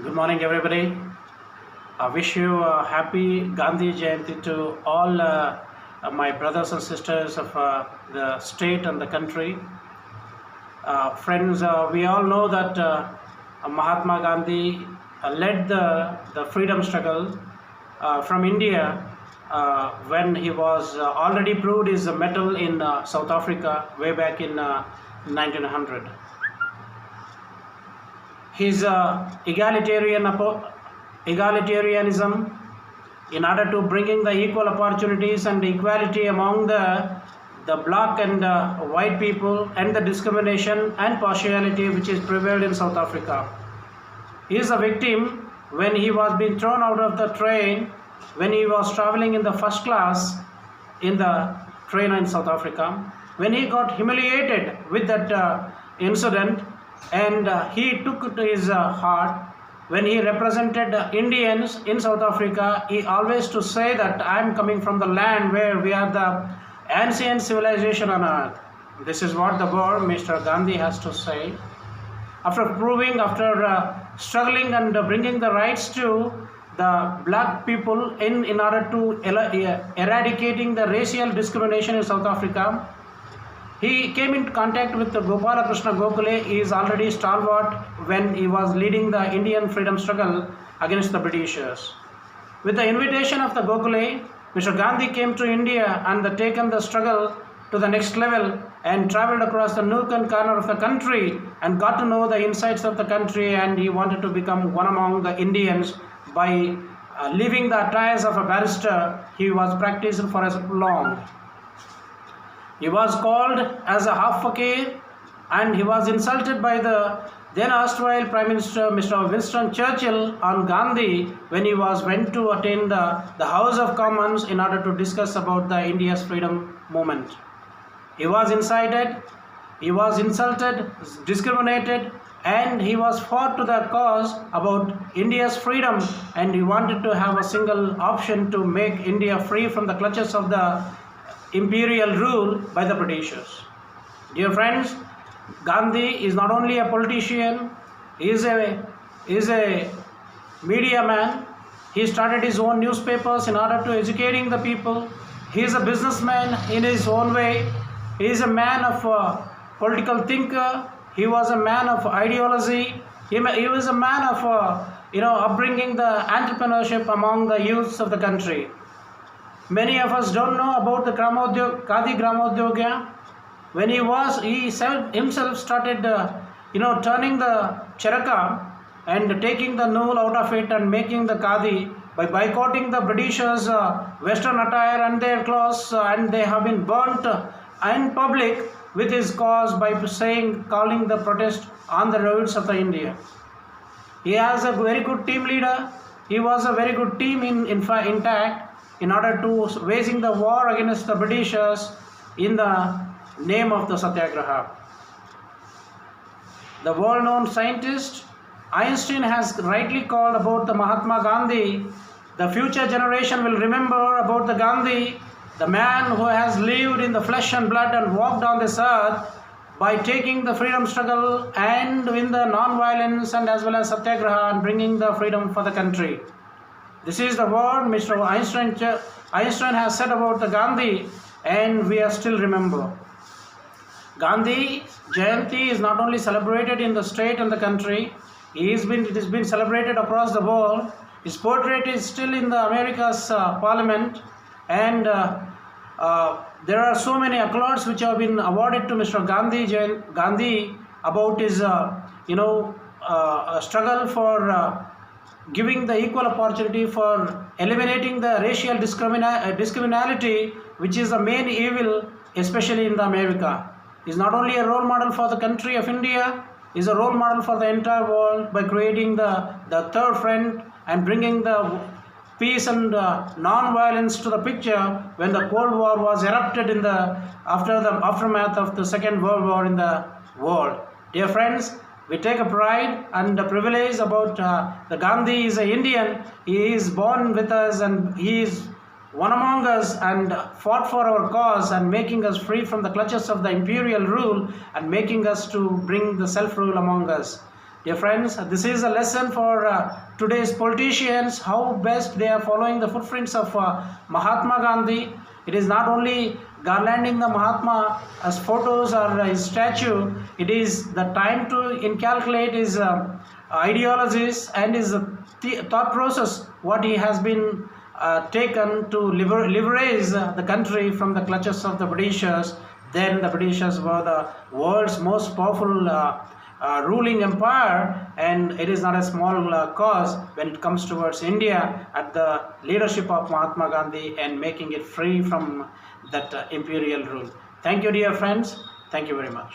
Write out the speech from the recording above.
Good morning, everybody. I wish you a happy Gandhi Jayanti to all my brothers and sisters of the state and the country. Friends, we all know that Mahatma Gandhi led the freedom struggle from India when he was already proved his mettle in South Africa way back in 1900. His egalitarianism in order to bringing the equal opportunities and equality among the black and white people and the discrimination and partiality which is prevailed in South Africa. He is a victim when he was being thrown out of the train when he was traveling in the first class in the train in South Africa, when he got humiliated with that incident, and he took to his heart when he represented Indians in South Africa. He always to say that I am coming from the land where we are the ancient civilization on earth. This is what the word Mr. Gandhi has to say. After struggling and bringing the rights to the black people in order to eradicating the racial discrimination in South Africa, he came in contact with Gopala Krishna Gokhale. He is already stalwart when he was leading the Indian freedom struggle against the Britishers. With the invitation of the Gokhale, Mr. Gandhi came to India and taken the struggle to the next level and traveled across the nook and corner of the country and got to know the insights of the country, and he wanted to become one among the Indians by leaving the attires of a barrister he was practicing for as long. He was called as a half fakir, and he was insulted by the then erstwhile Prime Minister Mr. Winston Churchill on Gandhi when he went to attend the House of Commons in order to discuss about the India's freedom movement. He was incited, he was insulted, discriminated, and he was fought to the cause about India's freedom, and he wanted to have a single option to make India free from the clutches of the imperial rule by the Britishers. Dear friends, Gandhi is not only a politician, he is a media man. He started his own newspapers in order to educating the people. He is a businessman in his own way. He is a man of political thinker. He was a man of ideology. He was a man of upbringing the entrepreneurship among the youths of the country. Many of us don't know about the Khadi Gramodyoga. When he himself started, turning the charaka and taking the nool out of it and making the Khadi by boycotting the Britishers' Western attire and their clothes, and they have been burnt in public with his cause by calling the protest on the roads of the India. He has a very good team leader. He was a very good team intact in order to waging the war against the Britishers in the name of the Satyagraha. The world-known scientist Einstein has rightly called about the Mahatma Gandhi. The future generation will remember about the Gandhi, the man who has lived in the flesh and blood and walked on this earth by taking the freedom struggle and in the non-violence and as well as Satyagraha and bringing the freedom for the country. This is the word Mr. Einstein has said about the Gandhi, and we are still remember. Gandhi Jayanti is not only celebrated in the state and the country, it has been celebrated across the world. His portrait is still in the America's parliament, and there are so many accolades which have been awarded to Mr. Gandhi about his struggle for giving the equal opportunity, for eliminating the racial discriminality, which is the main evil, especially in the America. He is not only a role model for the country of India, he is a role model for the entire world by creating the third front and bringing the peace and non-violence to the picture when the Cold War was erupted after the aftermath of the Second World War in the world. Dear friends, we take a pride and a privilege about the Gandhi is an Indian. He is born with us and he is one among us and fought for our cause and making us free from the clutches of the imperial rule and making us to bring the self-rule among us. Dear friends, this is a lesson for today's politicians, how best they are following the footprints of Mahatma Gandhi. It is not only garlanding the Mahatma as photos or his statue, it is the time to incalculate his ideologies and his thought process, what he has been taken to liberate the country from the clutches of the Britishers. Then the Britishers were the world's most powerful ruling empire, and it is not a small cause when it comes towards India at the leadership of Mahatma Gandhi and making it free from that imperial rule. Thank you, dear friends. Thank you very much.